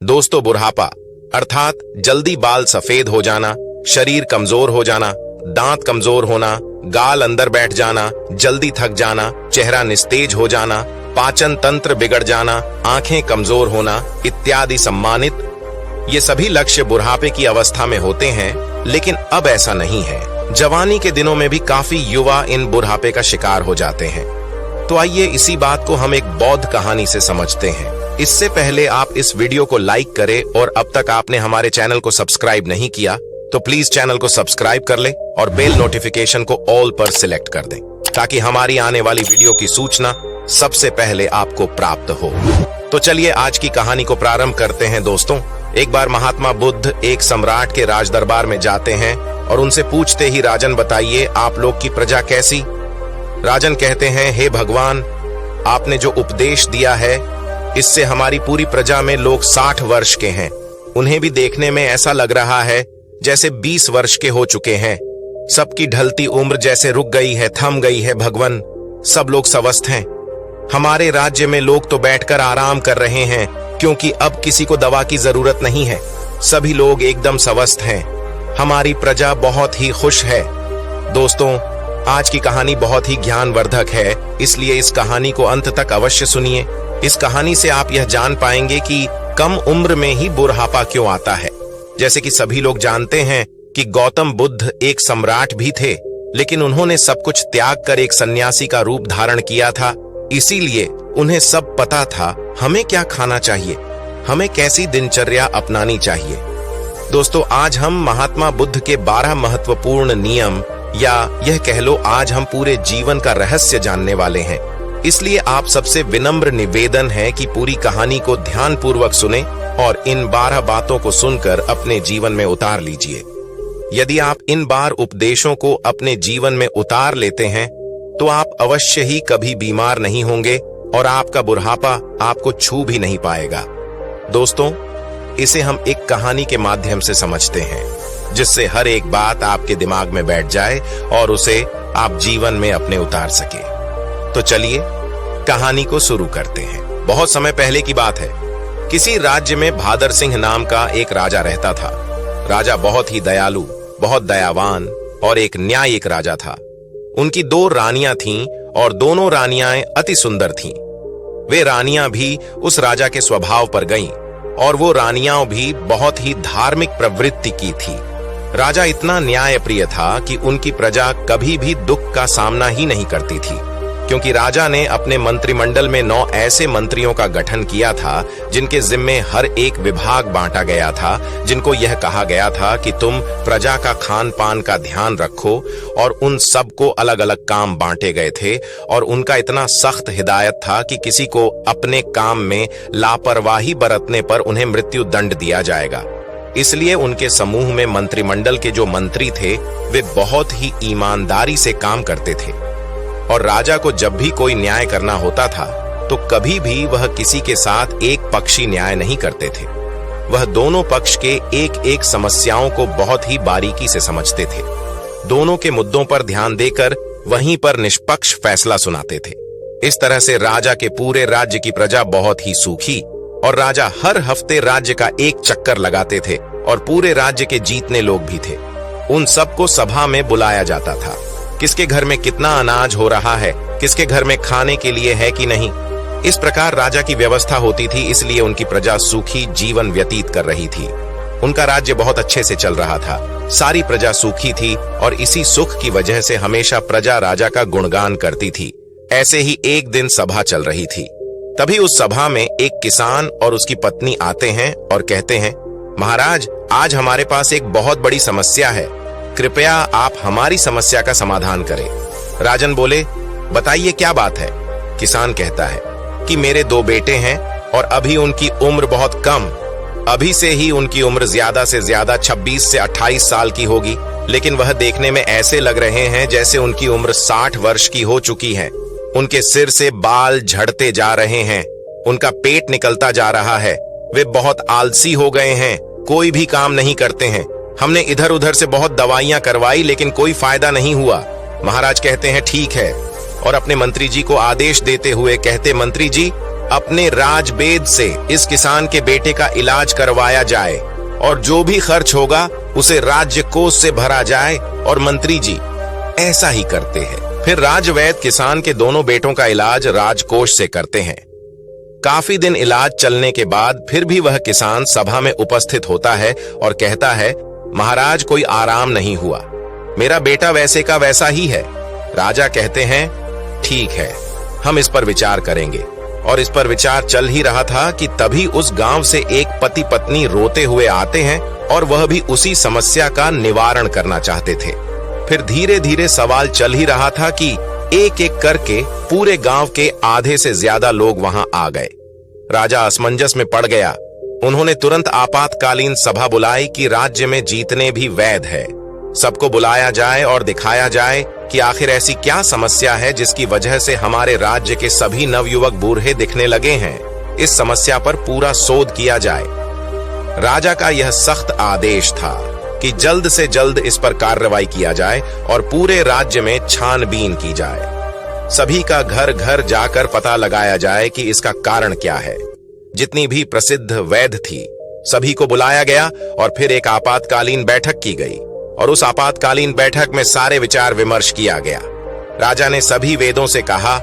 दोस्तों, बुढ़ापा अर्थात जल्दी बाल सफेद हो जाना, शरीर कमजोर हो जाना, दांत कमजोर होना, गाल अंदर बैठ जाना, जल्दी थक जाना, चेहरा निस्तेज हो जाना, पाचन तंत्र बिगड़ जाना, आंखें कमजोर होना इत्यादि सम्मानित ये सभी लक्ष्य बुढ़ापे की अवस्था में होते हैं। लेकिन अब ऐसा नहीं है। जवानी के दिनों में भी काफी युवा इन बुढ़ापे का शिकार हो जाते हैं। तो आइए इसी बात को हम एक बौद्ध कहानी से समझते हैं। इससे पहले आप इस वीडियो को लाइक करें और अब तक आपने हमारे चैनल को सब्सक्राइब नहीं किया तो प्लीज चैनल को सब्सक्राइब कर ले और बेल नोटिफिकेशन को ऑल पर सिलेक्ट कर दें ताकि हमारी आने वाली वीडियो की सूचना सबसे पहले आपको प्राप्त हो। तो चलिए आज की कहानी को प्रारंभ करते हैं। दोस्तों, एक बार महात्मा बुद्ध एक सम्राट के राज दरबार में जाते हैं और उनसे पूछते ही, राजन बताइए आप लोग की प्रजा कैसी। राजन कहते हैं, हे भगवान, आपने जो उपदेश दिया है इससे हमारी पूरी प्रजा में लोग 60 वर्ष के हैं। उन्हें भी देखने में ऐसा लग रहा है जैसे 20 वर्ष के हो चुके हैं। सबकी ढलती उम्र जैसे रुक गई है, थम गई है। भगवान, सब लोग स्वस्थ हैं। हमारे राज्य में लोग तो बैठकर आराम कर रहे हैं क्योंकि अब किसी को दवा की जरूरत नहीं है। सभी लोग एकदम स्वस्थ हैं। हमारी प्रजा बहुत ही खुश है। दोस्तों, आज की कहानी बहुत ही ज्ञानवर्धक है, इसलिए इस कहानी को अंत तक अवश्य सुनिए। इस कहानी से आप यह जान पाएंगे कि कम उम्र में ही बुढ़ापा क्यों आता है। जैसे कि सभी लोग जानते हैं कि गौतम बुद्ध एक सम्राट भी थे, लेकिन उन्होंने सब कुछ त्याग कर एक सन्यासी का रूप धारण किया था। इसीलिए उन्हें सब पता था हमें क्या खाना चाहिए, हमें कैसी दिनचर्या अपनानी चाहिए। दोस्तों, आज हम महात्मा बुद्ध के 12 महत्वपूर्ण नियम या यह कह लो आज हम पूरे जीवन का रहस्य जानने वाले हैं। इसलिए आप सबसे विनम्र निवेदन है कि पूरी कहानी को ध्यानपूर्वक सुने और इन 12 बातों को सुनकर अपने जीवन में उतार लीजिए। यदि आप इन 12 उपदेशों को अपने जीवन में उतार लेते हैं तो आप अवश्य ही कभी बीमार नहीं होंगे और आपका बुढ़ापा आपको छू भी नहीं पाएगा। दोस्तों, इसे हम एक कहानी के माध्यम से समझते हैं जिससे हर एक बात आपके दिमाग में बैठ जाए और उसे आप जीवन में अपने उतार सके। तो चलिए कहानी को शुरू करते हैं। बहुत समय पहले की बात है। किसी राज्य में भादर सिंह नाम का एक राजा रहता था। राजा बहुत ही दयालु, बहुत दयावान और एक न्यायिक राजा था। उनकी 2 रानियां थीं और दोनों रानियां अति सुंदर थीं। वे रानियां भी उस राजा के स्वभाव पर गईं और वो रानियां भी बहुत ही धार्मिक प्रवृत्ति की थी। राजा इतना न्यायप्रिय था कि उनकी प्रजा कभी भी दुख का सामना ही नहीं करती थी, क्योंकि राजा ने अपने मंत्रिमंडल में 9 ऐसे मंत्रियों का गठन किया था जिनके जिम्मे हर एक विभाग बांटा गया था, जिनको यह कहा गया था कि तुम प्रजा का खान पान का ध्यान रखो। और उन सबको अलग अलग काम बांटे गए थे और उनका इतना सख्त हिदायत था कि किसी को अपने काम में लापरवाही बरतने पर उन्हें मृत्यु दंड दिया जाएगा। इसलिए उनके समूह में मंत्रिमंडल के जो मंत्री थे वे बहुत ही ईमानदारी से काम करते थे और राजा को जब भी कोई न्याय करना होता था तो कभी भी वह किसी के साथ एक पक्षी न्याय नहीं करते थे। वह दोनों पक्ष के एक एक समस्याओं को बहुत ही बारीकी से समझते थे। दोनों के मुद्दों पर ध्यान देकर वहीं पर निष्पक्ष फैसला सुनाते थे। इस तरह से राजा के पूरे राज्य की प्रजा बहुत ही सूखी और राजा हर हफ्ते राज्य का एक चक्कर लगाते थे और पूरे राज्य के जीतने लोग भी थे। उन सबको सभा में बुलाया जाता था। किसके घर में कितना अनाज हो रहा है, किसके घर में खाने के लिए है कि नहीं, इस प्रकार राजा की व्यवस्था होती थी। इसलिए उनकी प्रजा सुखी जीवन व्यतीत कर रही थी। उनका राज्य बहुत अच्छे से चल रहा था। सारी प्रजा सुखी थी और इसी सुख की वजह से हमेशा प्रजा राजा का गुणगान करती थी। ऐसे ही एक दिन सभा चल रही थी। तभी उस सभा में एक किसान और उसकी पत्नी आते हैं और कहते हैं, महाराज, आज हमारे पास एक बहुत बड़ी समस्या है। कृपया आप हमारी समस्या का समाधान करें। राजन बोले, बताइए क्या बात है। किसान कहता है कि मेरे 2 बेटे हैं और अभी उनकी उम्र बहुत कम, अभी से ही उनकी उम्र ज्यादा से ज्यादा 26 से 28 साल की होगी, लेकिन वह देखने में ऐसे लग रहे हैं जैसे उनकी उम्र 60 वर्ष की हो चुकी है। उनके सिर से बाल झड़ते जा रहे हैं, उनका पेट निकलता जा रहा है, वे बहुत आलसी हो गए हैं, कोई भी काम नहीं करते हैं। हमने इधर उधर से बहुत दवाइयां करवाई लेकिन कोई फायदा नहीं हुआ। महाराज कहते हैं ठीक है और अपने मंत्री जी को आदेश देते हुए कहते, मंत्री जी अपने राजवेद से इस किसान के बेटे का इलाज करवाया जाए और जो भी खर्च होगा उसे राज्य कोष से भरा जाए। और मंत्री जी ऐसा ही करते हैं। फिर राजवैद्य किसान के दोनों बेटों का इलाज राजकोष से करते हैं। काफी दिन इलाज चलने के बाद फिर भी वह किसान सभा में उपस्थित होता है और कहता है, महाराज कोई आराम नहीं हुआ, मेरा बेटा वैसे का वैसा ही है। राजा कहते हैं, ठीक है, हम इस पर विचार करेंगे। और इस पर विचार चल ही रहा था कि तभी उस गांव से एक पति पत्नी रोते हुए आते हैं और वह भी उसी समस्या का निवारण करना चाहते थे। फिर धीरे धीरे सवाल चल ही रहा था कि एक एक करके पूरे गांव के आधे से ज्यादा लोग वहां आ गए। राजा असमंजस में पड़ गया। उन्होंने तुरंत आपातकालीन सभा बुलाई कि राज्य में जीतने भी वैध है, सबको बुलाया जाए और दिखाया जाए कि आखिर ऐसी क्या समस्या है जिसकी वजह से हमारे राज्य के सभी नवयुवक बूढ़े दिखने लगे हैं। इस समस्या पर पूरा शोध किया जाए। राजा का यह सख्त आदेश था कि जल्द से जल्द इस पर कार्रवाई किया जाए और पूरे राज्य में छानबीन की जाए। सभी का घर घर जाकर पता लगाया जाए कि इसका कारण क्या है। जितनी भी प्रसिद्ध वैद्य थी सभी को बुलाया गया और फिर एक आपातकालीन बैठक की गई और उस आपातकालीन बैठक में सारे विचार विमर्श किया गया। राजा ने सभी वेदों से कहा,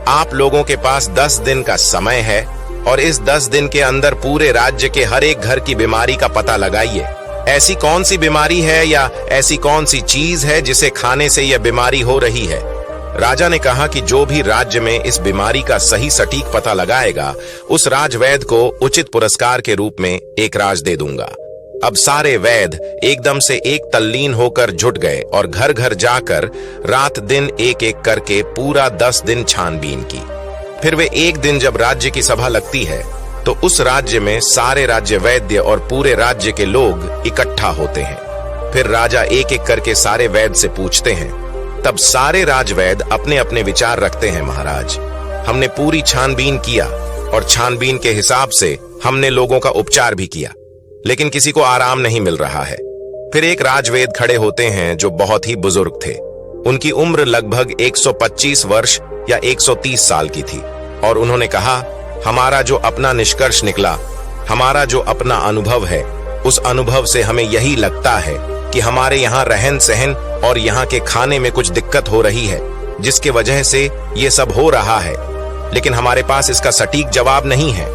आप लोगों के पास 10 दिन का समय है और इस 10 दिन के अंदर पूरे राज्य के हर एक घर की बीमारी का पता लगाइए। ऐसी कौन सी बीमारी है या ऐसी कौन सी चीज है जिसे खाने से यह बीमारी हो रही है। राजा ने कहा कि जो भी राज्य में इस बीमारी का सही सटीक पता लगाएगा उस राजवैद्य को उचित पुरस्कार के रूप में एक राज दे दूंगा। अब सारे वैद्य एकदम से एक तल्लीन होकर जुट गए और घर घर जाकर रात दिन एक एक करके पूरा 10 दिन छानबीन की। फिर वे एक दिन जब राज्य की सभा लगती है तो उस राज्य में सारे राज्य वैद्य और पूरे राज्य के लोग इकट्ठा होते हैं। फिर राजा एक एक करके सारे वैद्य से पूछते हैं। तब सारे राजवैद्य अपने अपने विचार रखते हैं, महाराज हमने पूरी छानबीन किया और छानबीन के हिसाब से हमने लोगों का उपचार भी किया, लेकिन किसी को आराम नहीं मिल रहा है। फिर एक राजवेद खड़े होते हैं जो बहुत ही बुजुर्ग थे। उनकी उम्र लगभग 125 वर्ष या 130 साल की थी और उन्होंने कहा, हमारा जो अपना निष्कर्ष निकला, हमारा जो अपना अनुभव है, उस अनुभव से हमें यही लगता है कि हमारे यहाँ रहन सहन और यहाँ के खाने में कुछ दिक्कत हो रही है जिसके वजह से ये सब हो रहा है, लेकिन हमारे पास इसका सटीक जवाब नहीं है।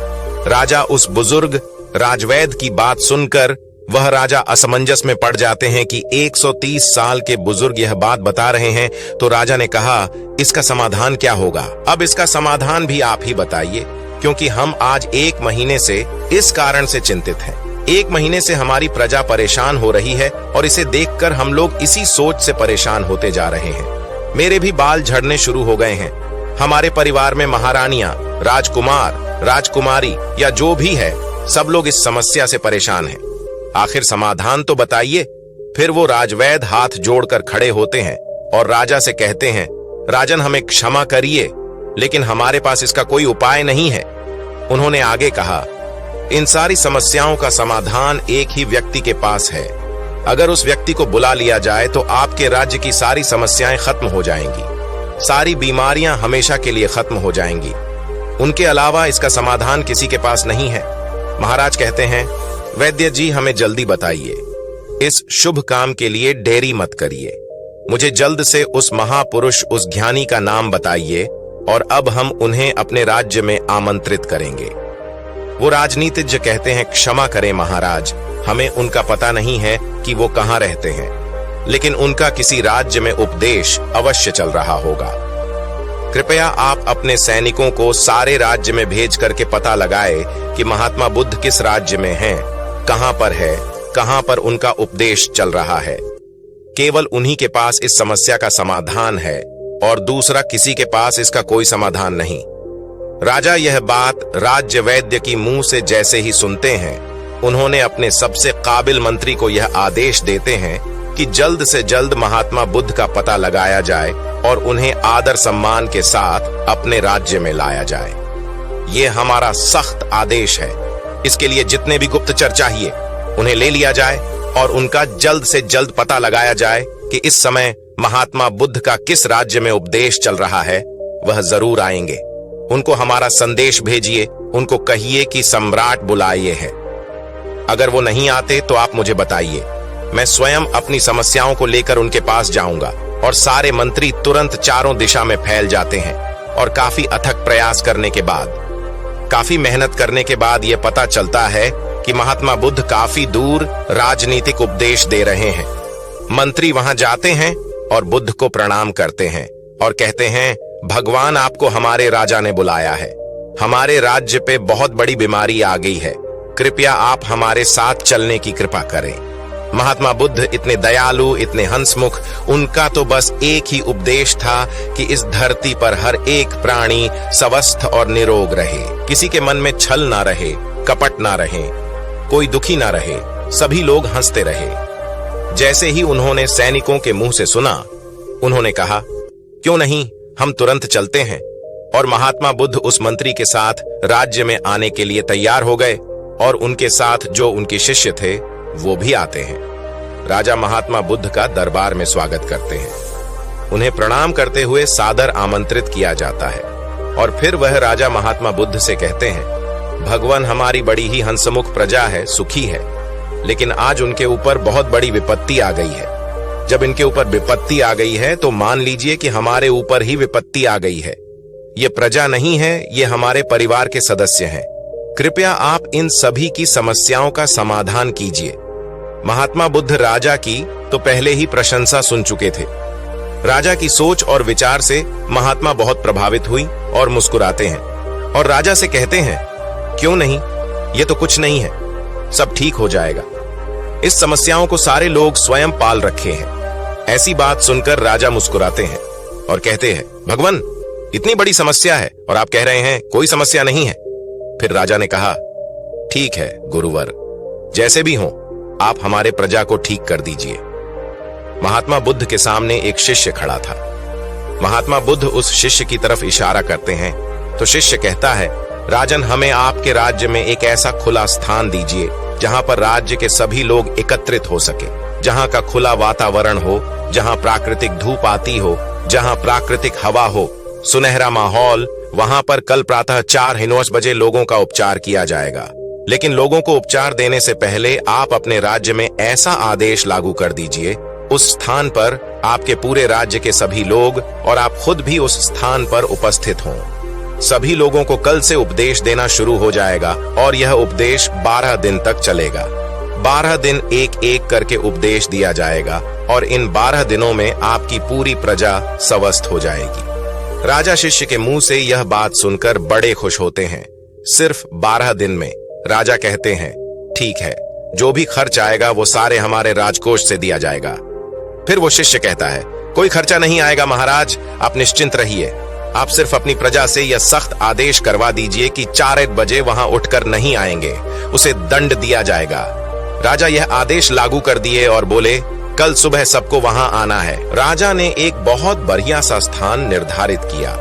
राजा उस बुजुर्ग राजवैद्य की बात सुनकर वह राजा असमंजस में पड़ जाते हैं कि 130 साल के बुजुर्ग यह बात बता रहे हैं। तो राजा ने कहा, इसका समाधान क्या होगा? अब इसका समाधान भी आप ही बताइए, क्योंकि हम आज 1 महीने से इस कारण से चिंतित हैं। 1 महीने से हमारी प्रजा परेशान हो रही है और इसे देखकर हम लोग इसी सोच से परेशान होते जा रहे हैं। मेरे भी बाल झड़ने शुरू हो गए हैं। हमारे परिवार में महारानियां, राजकुमार, राजकुमारी या जो भी है, सब लोग इस समस्या से परेशान हैं। आखिर समाधान तो बताइए। फिर वो राजवैद्य हाथ जोड़कर खड़े होते हैं और राजा से कहते हैं, राजन हमें क्षमा करिए, लेकिन हमारे पास इसका कोई उपाय नहीं है। उन्होंने आगे कहा, इन सारी समस्याओं का समाधान एक ही व्यक्ति के पास है। अगर उस व्यक्ति को बुला लिया जाए तो आपके राज्य की सारी समस्याएं खत्म हो जाएंगी, सारी बीमारियां हमेशा के लिए खत्म हो जाएंगी। उनके अलावा इसका समाधान किसी के पास नहीं है। महाराज कहते हैं, वैद्य जी हमें जल्दी बताइए, इस शुभ काम के लिए देरी मत करिए। मुझे जल्द से उस महापुरुष, उस ज्ञानी का नाम बताइए और अब हम उन्हें अपने राज्य में आमंत्रित करेंगे। वो राजनीतिज्ञ कहते हैं, क्षमा करें महाराज, हमें उनका पता नहीं है कि वो कहाँ रहते हैं, लेकिन उनका किसी राज्य में उपदेश अवश्य चल रहा होगा। कृपया आप अपने सैनिकों को सारे राज्य में भेज करके पता लगाए कि महात्मा बुद्ध किस राज्य में हैं, कहां पर है, कहां पर उनका उपदेश चल रहा है। केवल उन्हीं के पास इस समस्या का समाधान है और दूसरा किसी के पास इसका कोई समाधान नहीं। राजा यह बात राज्य वैद्य की मुंह से जैसे ही सुनते हैं, उन्होंने अपने सबसे काबिल मंत्री को यह आदेश देते हैं कि जल्द से जल्द महात्मा बुद्ध का पता लगाया जाए और उन्हें आदर सम्मान के साथ अपने राज्य में लाया जाए। ये हमारा सख्त आदेश है। इसके लिए जितने भी गुप्तचर चाहिए उन्हें ले लिया जाए और उनका जल्द से जल्द पता लगाया जाए कि इस समय महात्मा बुद्ध का किस राज्य में उपदेश चल रहा है। वह जरूर आएंगे उनको हमारा संदेश भेजिए, उनको कहिए कि सम्राट बुलाए है। अगर वो नहीं आते तो आप मुझे बताइए, मैं स्वयं अपनी समस्याओं को लेकर उनके पास जाऊंगा। और सारे मंत्री तुरंत चारों दिशा में फैल जाते हैं और काफी अथक प्रयास करने के बाद, काफी मेहनत करने के बाद यह पता चलता है कि महात्मा बुद्ध काफी दूर राजनीतिक उपदेश दे रहे हैं। मंत्री वहां जाते हैं और बुद्ध को प्रणाम करते हैं और कहते हैं, भगवान आपको हमारे राजा ने बुलाया है। हमारे राज्य पे बहुत बड़ी बीमारी आ गई है, कृपया आप हमारे साथ चलने की कृपा करें। महात्मा बुद्ध इतने दयालु, इतने हंसमुख, उनका तो बस एक ही उपदेश था कि इस धरती पर हर एक प्राणी स्वस्थ और निरोग रहे, किसी के मन में छल ना रहे, कपट ना रहे, कोई दुखी ना रहे, सभी लोग हंसते रहे। जैसे ही उन्होंने सैनिकों के मुंह से सुना, उन्होंने कहा, क्यों नहीं, हम तुरंत चलते हैं। और महात्मा बुद्ध उस मंत्री के साथ राज्य में आने के लिए तैयार हो गए और उनके साथ जो उनके शिष्य थे वो भी आते हैं। राजा महात्मा बुद्ध का दरबार में स्वागत करते हैं। उन्हें प्रणाम करते हुए सादर आमंत्रित किया जाता है और फिर वह राजा महात्मा बुद्ध से कहते हैं, भगवान हमारी बड़ी ही हंसमुख प्रजा है, सुखी है, लेकिन आज उनके ऊपर बहुत बड़ी विपत्ति आ गई है। जब इनके ऊपर विपत्ति आ गई है तो मान लीजिए कि हमारे ऊपर ही विपत्ति आ गई है। ये प्रजा नहीं है, ये हमारे परिवार के सदस्य हैं। कृपया आप इन सभी की समस्याओं का समाधान कीजिए। महात्मा बुद्ध राजा की तो पहले ही प्रशंसा सुन चुके थे। राजा की सोच और विचार से महात्मा बहुत प्रभावित हुई और मुस्कुराते हैं और राजा से कहते हैं, क्यों नहीं, ये तो कुछ नहीं है, सब ठीक हो जाएगा। इस समस्याओं को सारे लोग स्वयं पाल रखे हैं। ऐसी बात सुनकर राजा मुस्कुराते हैं और कहते हैं, भगवान इतनी बड़ी समस्या है और आप कह रहे हैं कोई समस्या नहीं है। फिर राजा ने कहा, ठीक है गुरुवर, जैसे भी हो आप हमारे प्रजा को ठीक कर दीजिए। महात्मा बुद्ध के सामने एक शिष्य खड़ा था। महात्मा बुद्ध उस शिष्य की तरफ इशारा करते हैं तो शिष्य कहता है, राजन हमें आपके राज्य में एक ऐसा खुला स्थान दीजिए जहां पर राज्य के सभी लोग एकत्रित हो सके, जहां का खुला वातावरण हो, जहां प्राकृतिक धूप आती हो, जहां प्राकृतिक हवा हो, सुनहरा माहौल। वहां पर कल प्रातः 4:09 बजे लोगों का उपचार किया जाएगा। लेकिन लोगों को उपचार देने से पहले आप अपने राज्य में ऐसा आदेश लागू कर दीजिए, उस स्थान पर आपके पूरे राज्य के सभी लोग और आप खुद भी उस स्थान पर उपस्थित हों। सभी लोगों को कल से उपदेश देना शुरू हो जाएगा और यह उपदेश 12 दिन तक चलेगा। 12 दिन एक एक करके उपदेश दिया जाएगा और इन 12 दिनों में आपकी पूरी प्रजा स्वस्थ हो जाएगी। राजा शिष्य के मुंह से यह बात सुनकर बड़े खुश होते हैं। सिर्फ 12 दिन में राजा कहते हैं, ठीक है, जो भी खर्च आएगा वो सारे हमारे राजकोष से दिया जाएगा। फिर वो शिष्य कहता है, कोई खर्चा नहीं आएगा महाराज, आप निश्चिंत रहिए। आप सिर्फ अपनी प्रजा से यह सख्त आदेश करवा दीजिए कि 4 बजे वहां उठकर नहीं आएंगे, उसे दंड दिया जाएगा। राजा यह आदेश लागू कर दिए और बोले, कल सुबह सबको वहां आना है। राजा ने एक बहुत बढ़िया सा स्थान निर्धारित किया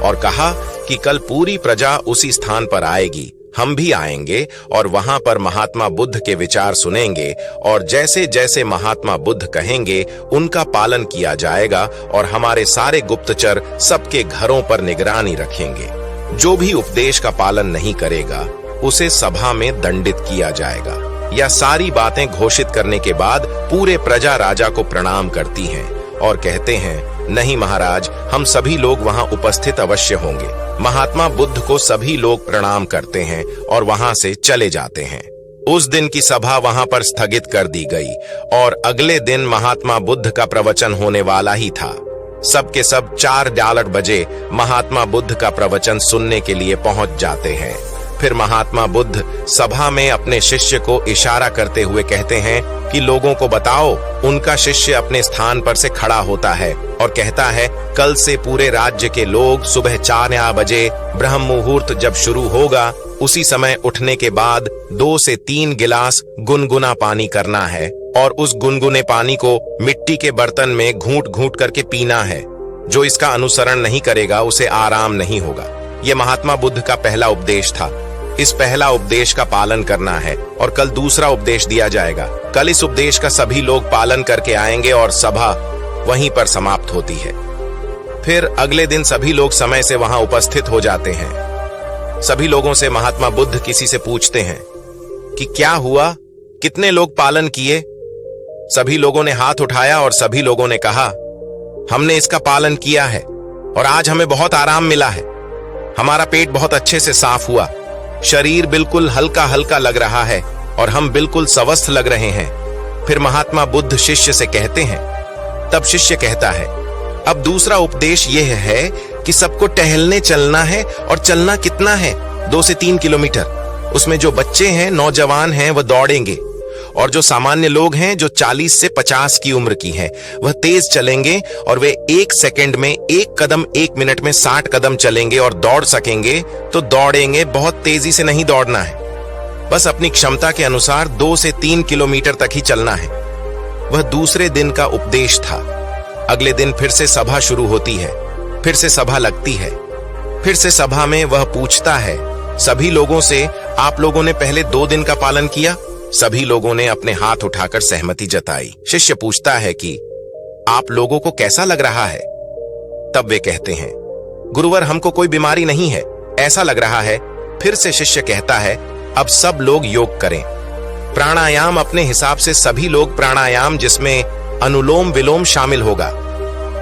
और कहा कि कल पूरी प्रजा उसी स्थान पर आएगी, हम भी आएंगे और वहां पर महात्मा बुद्ध के विचार सुनेंगे और जैसे जैसे महात्मा बुद्ध कहेंगे उनका पालन किया जाएगा और हमारे सारे गुप्तचर सबके घरों पर निगरानी रखेंगे। जो भी उपदेश का पालन नहीं करेगा उसे सभा में दंडित किया जाएगा। यह सारी बातें घोषित करने के बाद पूरे प्रजा राजा को प्रणाम करती हैं और कहते हैं, नहीं महाराज, हम सभी लोग वहां उपस्थित अवश्य होंगे। महात्मा बुद्ध को सभी लोग प्रणाम करते हैं और वहां से चले जाते हैं। उस दिन की सभा वहां पर स्थगित कर दी गई और अगले दिन महात्मा बुद्ध का प्रवचन होने वाला ही था। सबके सब 4 बजे महात्मा बुद्ध का प्रवचन सुनने के लिए पहुंच जाते हैं। फिर महात्मा बुद्ध सभा में अपने शिष्य को इशारा करते हुए कहते हैं कि लोगों को बताओ। उनका शिष्य अपने स्थान पर से खड़ा होता है और कहता है, कल से पूरे राज्य के लोग सुबह 4 बजे ब्रह्म मुहूर्त जब शुरू होगा उसी समय उठने के बाद 2 से 3 गिलास गुनगुना पानी करना है और उस गुनगुने पानी को मिट्टी के बर्तन में घूंट घूंट करके पीना है। जो इसका अनुसरण नहीं करेगा उसे आराम नहीं होगा। यह महात्मा बुद्ध का पहला उपदेश था। इस पहला उपदेश का पालन करना है और कल दूसरा उपदेश दिया जाएगा। कल इस उपदेश का सभी लोग पालन करके आएंगे और सभा वहीं पर समाप्त होती है। फिर अगले दिन सभी लोग समय से वहां उपस्थित हो जाते हैं। सभी लोगों से महात्मा बुद्ध किसी से पूछते हैं कि क्या हुआ, कितने लोग पालन किए। सभी लोगों ने हाथ उठाया और सभी लोगों ने कहा, हमने इसका पालन किया है और आज हमें बहुत आराम मिला है। हमारा पेट बहुत अच्छे से साफ हुआ, शरीर बिल्कुल हल्का हल्का लग रहा है और हम बिल्कुल स्वस्थ लग रहे हैं। फिर महात्मा बुद्ध शिष्य से कहते हैं, तब शिष्य कहता है, अब दूसरा उपदेश यह है कि सबको टहलने चलना है और चलना कितना है, 2 से 3 किलोमीटर। उसमें जो बच्चे हैं, नौजवान हैं, वह दौड़ेंगे और जो सामान्य लोग हैं, जो 40 से 50 की उम्र की हैं, वह तेज चलेंगे और वे 1 सेकंड में 1 कदम 1 मिनट में 60 कदम चलेंगे और दौड़ सकेंगे तो दौड़ेंगे। बहुत तेजी से नहीं दौड़ना है, बस अपनी क्षमता के अनुसार 2 से 3 किलोमीटर तक ही चलना है। वह दूसरे दिन का उपदेश था। अगले दिन फिर से सभा शुरू होती है, फिर से सभा लगती है। फिर से सभा में वह पूछता है सभी लोगों से, आप लोगों ने पहले 2 दिन का पालन किया? सभी लोगों ने अपने हाथ उठाकर सहमति जताई। शिष्य पूछता है कि आप लोगों को कैसा लग रहा है? तब वे कहते हैं, गुरुवर, हमको कोई बीमारी नहीं है, ऐसा लग रहा है। फिर से शिष्य कहता है, अब सब लोग योग करें। प्राणायाम अपने हिसाब से सभी लोग प्राणायाम, जिसमें अनुलोम विलोम शामिल होगा।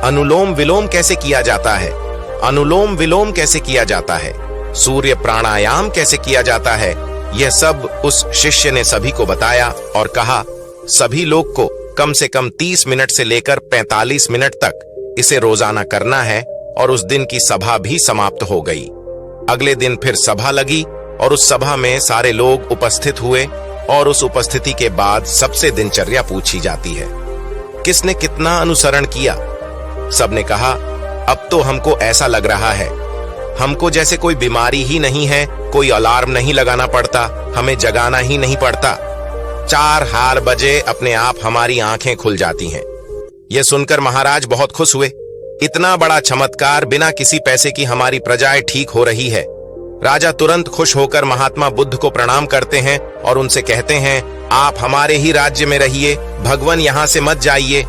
अनुलोम विलोम कैसे किया जाता है? अनुलोम विलोम कैसे किया जाता है? सूर्य प्राणायाम कैसे किया जाता है? यह सब उस शिष्य ने सभी को बताया और कहा, सभी लोग को कम से कम 30 मिनट से लेकर 45 मिनट तक इसे रोजाना करना है। और उस दिन की सभा भी समाप्त हो गई। अगले दिन फिर सभा लगी और उस सभा में सारे लोग उपस्थित हुए और उस उपस्थिति के बाद सबसे दिनचर्या पूछी जाती है, किसने कितना अनुसरण किया? सबने कहा, अब तो हमको ऐसा लग रहा है, हमको जैसे कोई बीमारी ही नहीं है, कोई अलार्म नहीं लगाना पड़ता, हमें जगाना ही नहीं पड़ता। 4 बजे अपने आप हमारी आंखें खुल जाती हैं। यह सुनकर महाराज बहुत खुश हुए। इतना बड़ा चमत्कार, बिना किसी पैसे की हमारी प्रजाएं ठीक हो रही है। राजा तुरंत खुश होकर महात्मा बुद्ध को प्रणाम करते हैं और उनसे कहते हैं, आप हमारे ही राज्य में रहिए, भगवान यहां से मत जाइए।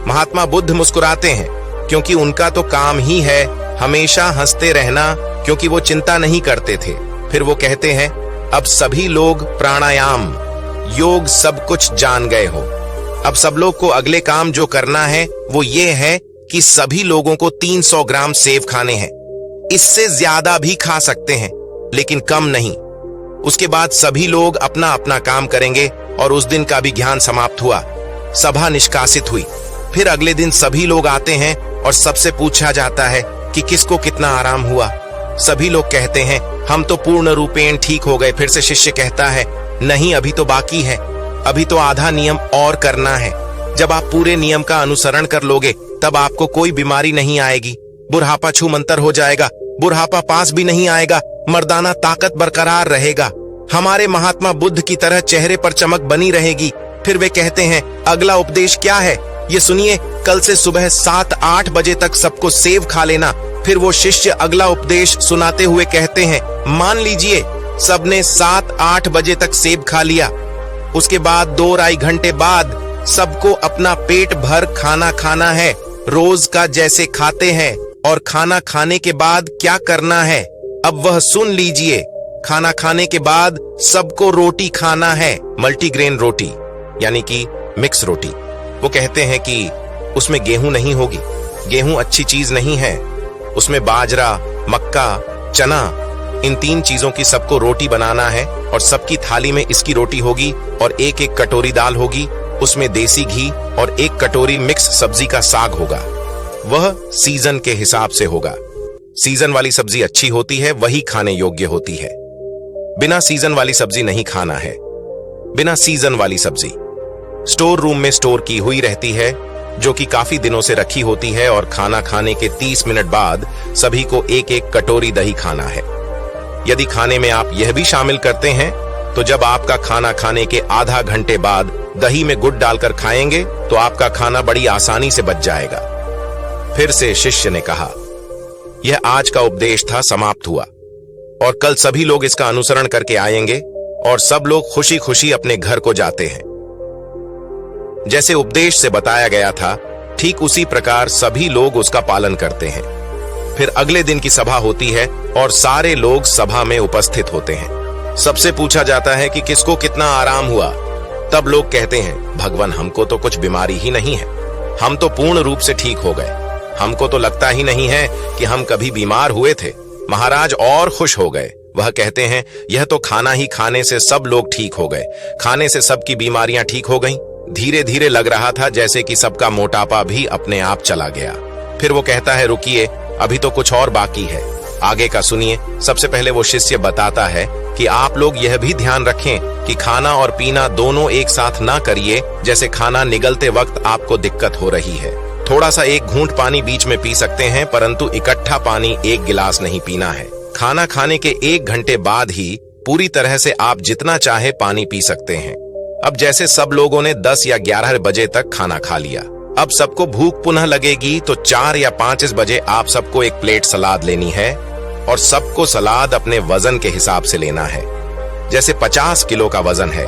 महात्मा बुद्ध मुस्कुराते हैं क्योंकि उनका तो काम ही है हमेशा हंसते रहना, क्योंकि वो चिंता नहीं करते थे। फिर वो कहते हैं, अब सभी लोग प्राणायाम, योग सब कुछ जान गए हो। अब सब लोग को अगले काम जो करना है वो ये है कि सभी लोगों को 300 ग्राम सेव खाने हैं। इससे ज्यादा भी खा सकते हैं लेकिन कम नहीं। उसके बाद सभी लोग अपना अपना काम करेंगे और उस दिन का भी ज्ञान समाप्त हुआ। सभा निष्कासित हुई। फिर अगले दिन सभी लोग आते हैं और सबसे पूछा जाता है कि किसको कितना आराम हुआ। सभी लोग कहते हैं, हम तो पूर्ण रूपेण ठीक हो गए। फिर से शिष्य कहता है, नहीं, अभी तो बाकी है, अभी तो आधा नियम और करना है। जब आप पूरे नियम का अनुसरण कर लोगे तब आपको कोई बीमारी नहीं आएगी, बुढ़ापा छूमंतर हो जाएगा, बुढ़ापा पास भी नहीं आएगा, मर्दाना ताकत बरकरार रहेगा, हमारे महात्मा बुद्ध की तरह चेहरे पर चमक बनी रहेगी। फिर वे कहते हैं, अगला उपदेश क्या है ये सुनिए, कल से सुबह 7-8 बजे तक सबको सेव खा लेना। फिर वो शिष्य अगला उपदेश सुनाते हुए कहते हैं, मान लीजिए सबने 7-8 बजे तक सेब खा लिया। उसके बाद 2-2.5 घंटे बाद सबको अपना पेट भर खाना खाना है, रोज का जैसे खाते हैं। और खाना खाने के बाद क्या करना है, अब वह सुन लीजिए। खाना खाने के बाद सबको रोटी खाना है, मल्टीग्रेन रोटी यानी कि मिक्स रोटी। वो कहते हैं कि उसमें गेहूं नहीं होगी, गेहूं अच्छी चीज नहीं है, उसमें बाजरा, मक्का, चना, इन 3 चीजों की सबको रोटी बनाना है और सबकी थाली में इसकी रोटी होगी और 1-1 कटोरी दाल होगी, उसमें देसी घी और 1 कटोरी मिक्स सब्जी का साग होगा। वह सीजन के हिसाब से होगा। सीजन वाली सब्जी अच्छी होती है, वही खाने योग्य होती है। बिना सीजन वाली सब्जी नहीं खाना है। बिना सीजन वाली सब्जी स्टोर रूम में स्टोर की हुई रहती है, जो कि काफी दिनों से रखी होती है। और खाना खाने के 30 मिनट बाद सभी को 1-1 कटोरी दही खाना है। यदि खाने में आप यह भी शामिल करते हैं तो जब आपका खाना खाने के आधा घंटे बाद दही में गुड़ डालकर खाएंगे तो आपका खाना बड़ी आसानी से बच जाएगा। फिर से शिष्य ने कहा, यह आज का उपदेश था, समाप्त हुआ और कल सभी लोग इसका अनुसरण करके आएंगे और सब लोग खुशी खुशी अपने घर को जाते हैं। जैसे उपदेश से बताया गया था ठीक उसी प्रकार सभी लोग उसका पालन करते हैं। फिर अगले दिन की सभा होती है और सारे लोग सभा में उपस्थित होते हैं। सबसे पूछा जाता है कि किसको कितना आराम हुआ। तब लोग कहते हैं, भगवान हमको तो कुछ बीमारी ही नहीं है, हम तो पूर्ण रूप से ठीक हो गए, हमको तो लगता ही नहीं है कि हम कभी बीमार हुए थे। महाराज और खुश हो गए। वह कहते हैं, यह तो खाना ही खाने से सब लोग ठीक हो गए, खाने से सबकी बीमारियां ठीक हो गईं। धीरे धीरे लग रहा था जैसे कि सबका मोटापा भी अपने आप चला गया। फिर वो कहता है, रुकिए, अभी तो कुछ और बाकी है, आगे का सुनिए। सबसे पहले वो शिष्य बताता है कि आप लोग यह भी ध्यान रखें कि खाना और पीना दोनों एक साथ ना करिए। जैसे खाना निगलते वक्त आपको दिक्कत हो रही है, थोड़ा सा एक घूंट पानी बीच में पी सकते हैं, परंतु इकट्ठा पानी एक गिलास नहीं पीना है। खाना खाने के 1 घंटे बाद ही पूरी तरह से आप जितना चाहे पानी पी सकते हैं। अब जैसे सब लोगों ने 10 या 11 बजे तक खाना खा लिया, अब सबको भूख पुनः लगेगी तो 4 या 5 बजे आप सबको एक प्लेट सलाद लेनी है और सबको सलाद अपने वजन के हिसाब से लेना है। जैसे 50 किलो का वजन है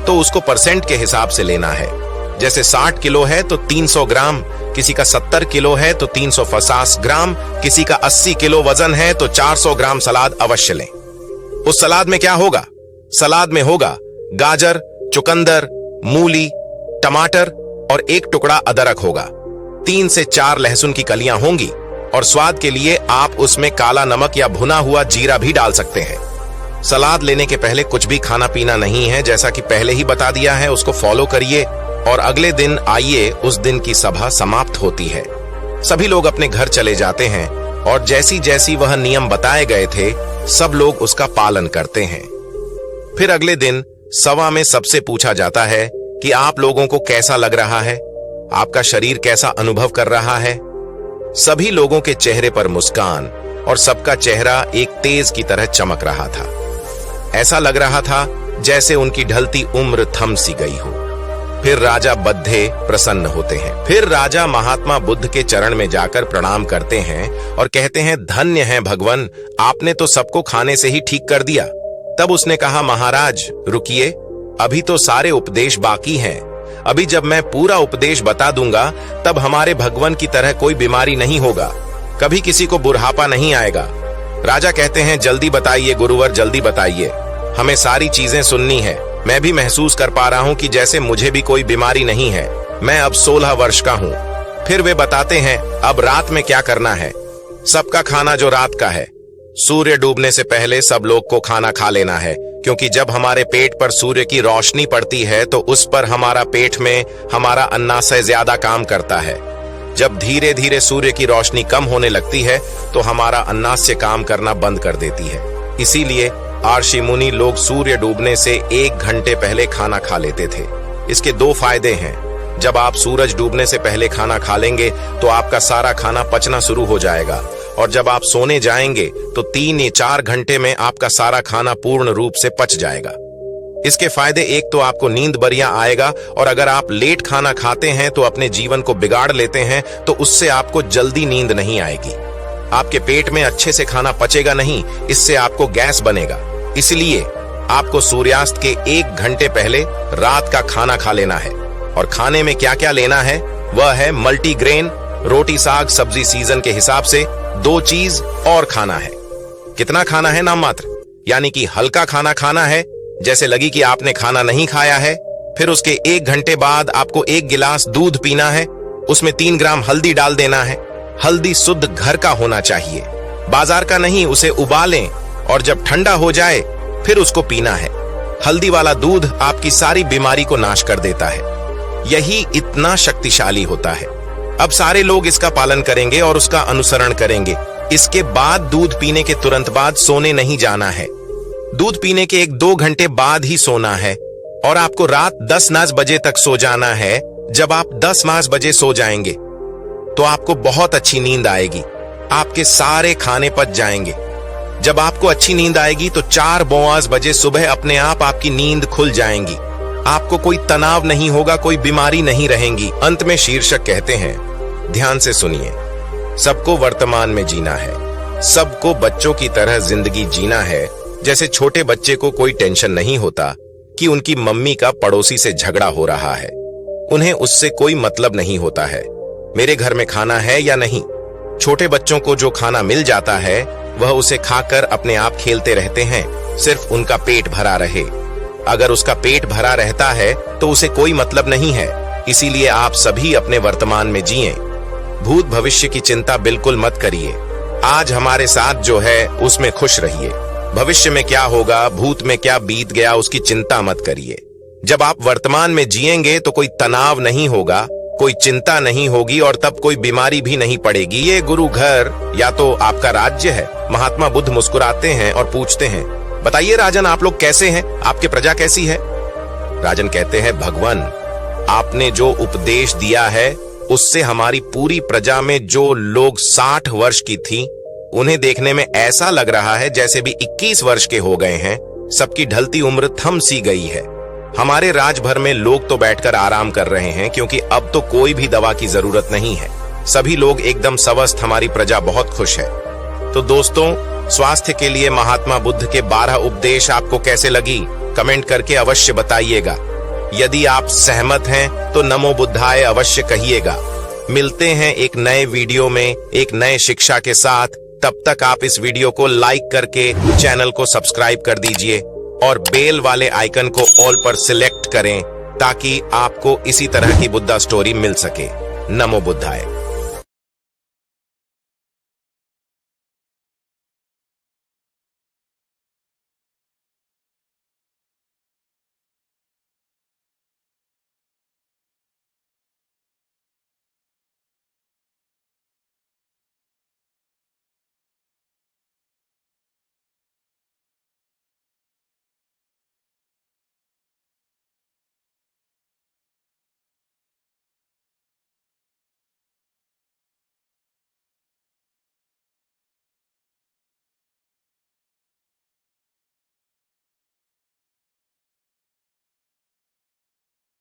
तो उसको परसेंट के हिसाब से लेना है। जैसे 60 किलो है तो 300 ग्राम, किसी का 70 किलो है तो 350 ग्राम, किसी का 80 किलो वजन है तो 400 ग्राम सलाद अवश्य लें। उस सलाद में क्या होगा? सलाद में होगा गाजर, चुकंदर, मूली, टमाटर और 1 टुकड़ा अदरक होगा। 3 से 4 लहसुन की कलियां होंगी और स्वाद के लिए आप उसमें काला नमक या भुना हुआ जीरा भी डाल सकते हैं। सलाद लेने के पहले कुछ भी खाना पीना नहीं है, जैसा कि पहले ही बता दिया है। उसको फॉलो करिए और अगले दिन आइए, उस दिन की सभा समाप्त होती है। सभी लोग अपने घर चले जाते हैं और जैसी जैसी वह नियम बताए गए थे सब लोग उसका पालन करते हैं। फिर अगले दिन सभा में सबसे पूछा जाता है कि आप लोगों को कैसा लग रहा है, आपका शरीर कैसा अनुभव कर रहा है। सभी लोगों के चेहरे पर मुस्कान और सबका चेहरा एक तेज की तरह चमक रहा था। ऐसा लग रहा था जैसे उनकी ढलती उम्र थम सी गई हो। फिर राजा बद्धे प्रसन्न होते हैं। फिर राजा महात्मा बुद्ध के चरण में जाकर प्रणाम करते हैं और कहते हैं, धन्य है भगवान, आपने तो सबको खाने से ही ठीक कर दिया। तब उसने कहा, महाराज रुकिए, अभी तो सारे उपदेश बाकी हैं। अभी जब मैं पूरा उपदेश बता दूंगा तब हमारे भगवान की तरह कोई बीमारी नहीं होगा, कभी किसी को बुढ़ापा नहीं आएगा। राजा कहते हैं, जल्दी बताइए गुरुवर, जल्दी बताइए, हमें सारी चीजें सुननी है। मैं भी महसूस कर पा रहा हूं कि जैसे मुझे भी कोई बीमारी नहीं है। मैं अब 16 वर्ष का हूं। फिर वे बताते हैं, अब रात में क्या करना है। सबका खाना जो रात का है, सूर्य डूबने से पहले सब लोग को खाना खा लेना है, क्योंकि जब हमारे पेट पर सूर्य की रोशनी पड़ती है तो उस पर हमारा पेट में हमारा अन्नाशय ज्यादा काम करता है। जब धीरे धीरे सूर्य की रोशनी कम होने लगती है तो हमारा अन्नाशय काम करना बंद कर देती है। इसीलिए आर्षि मुनि लोग सूर्य डूबने से 1 घंटे पहले खाना खा लेते थे। इसके 2 फायदे हैं। जब आप सूरज डूबने से पहले खाना खा लेंगे तो आपका सारा खाना पचना शुरू हो जाएगा, और जब आप सोने जाएंगे तो 3 या 4 घंटे में आपका सारा खाना पूर्ण रूप से पच जाएगा। इसके फायदे, एक तो आपको नींद बढ़िया आएगा, और अगर आप लेट खाना खाते हैं तो अपने जीवन को बिगाड़ लेते हैं तो उससे आपको जल्दी नींद नहीं आएगी। आपके पेट में अच्छे से खाना पचेगा नहीं, इससे आपको गैस बनेगा। इसलिए आपको सूर्यास्त के 1 घंटे पहले रात का खाना खा लेना है। और खाने में क्या क्या लेना है वह है मल्टीग्रेन, रोटी साग सब्जी सीजन के हिसाब से 2 चीज और खाना है। कितना खाना है? नाम मात्र, यानी कि हल्का खाना खाना है, जैसे लगी कि आपने खाना नहीं खाया है। फिर उसके 1 घंटे बाद आपको 1 गिलास दूध पीना है, उसमें 3 ग्राम हल्दी डाल देना है। हल्दी शुद्ध घर का होना चाहिए, बाजार का नहीं। उसे उबालें और जब ठंडा हो जाए फिर उसको पीना है। हल्दी वाला दूध आपकी सारी बीमारी को नाश कर देता है। यही इतना शक्तिशाली होता है। अब सारे लोग इसका पालन करेंगे और उसका अनुसरण करेंगे। इसके बाद दूध पीने के तुरंत बाद सोने नहीं जाना है। दूध पीने के 1-2 घंटे बाद ही सोना है, और आपको रात 10 बजे तक सो जाना है। जब आप 10 बजे सो जाएंगे तो आपको बहुत अच्छी नींद आएगी, आपके सारे खाने पच जाएंगे। जब आपको अच्छी नींद आएगी तो 4 बजे सुबह अपने आप आपकी नींद खुल जाएंगी। आपको कोई तनाव नहीं होगा, कोई बीमारी नहीं रहेंगी। अंत में शीर्षक कहते हैं, ध्यान से सुनिए, सबको वर्तमान में जीना है, सबको बच्चों की तरह जिंदगी जीना है। जैसे छोटे बच्चे को कोई टेंशन नहीं होता कि उनकी मम्मी का पड़ोसी से झगड़ा हो रहा है, उन्हें उससे कोई मतलब नहीं होता है। मेरे घर में खाना है या नहीं। छोटे बच्चों को जो खाना मिल जाता है वह उसे खाकर अपने आप खेलते रहते हैं, सिर्फ उनका पेट भरा रहे। अगर उसका पेट भरा रहता है तो उसे कोई मतलब नहीं है। इसीलिए आप सभी अपने वर्तमान में जिएं। भूत भविष्य की चिंता बिल्कुल मत करिए। आज हमारे साथ जो है उसमें खुश रहिए। भविष्य में क्या होगा, भूत में क्या बीत गया, उसकी चिंता मत करिए। जब आप वर्तमान में जिएंगे तो कोई तनाव नहीं होगा, कोई चिंता नहीं होगी और तब कोई बीमारी भी नहीं पड़ेगी। ये गुरु घर या तो आपका राज्य है। महात्मा बुद्ध मुस्कुराते हैं और पूछते हैं, बताइए राजन, आप लोग कैसे हैं? आपकी प्रजा कैसी है? राजन कहते हैं, भगवान, आपने जो उपदेश दिया है उससे हमारी पूरी प्रजा में जो लोग 60 वर्ष की थी, उन्हें देखने में ऐसा लग रहा है जैसे भी 21 वर्ष के हो गए हैं। सबकी ढलती उम्र थम सी गई है। हमारे राज भर में लोग तो बैठकर आराम कर रहे हैं, क्योंकि अब तो कोई भी दवा की जरूरत नहीं है। सभी लोग एकदम स्वस्थ, हमारी प्रजा बहुत खुश है। तो दोस्तों, स्वास्थ्य के लिए महात्मा बुद्ध के 12 उपदेश आपको कैसे लगी, कमेंट करके अवश्य बताइएगा। यदि आप सहमत हैं तो नमो बुद्धाय अवश्य कहिएगा। मिलते हैं एक नए वीडियो में एक नए शिक्षा के साथ। तब तक आप इस वीडियो को लाइक करके चैनल को सब्सक्राइब कर दीजिए और बेल वाले आइकन को ऑल पर सिलेक्ट करें, ताकि आपको इसी तरह की बुद्धा स्टोरी मिल सके। नमो बुद्धाय।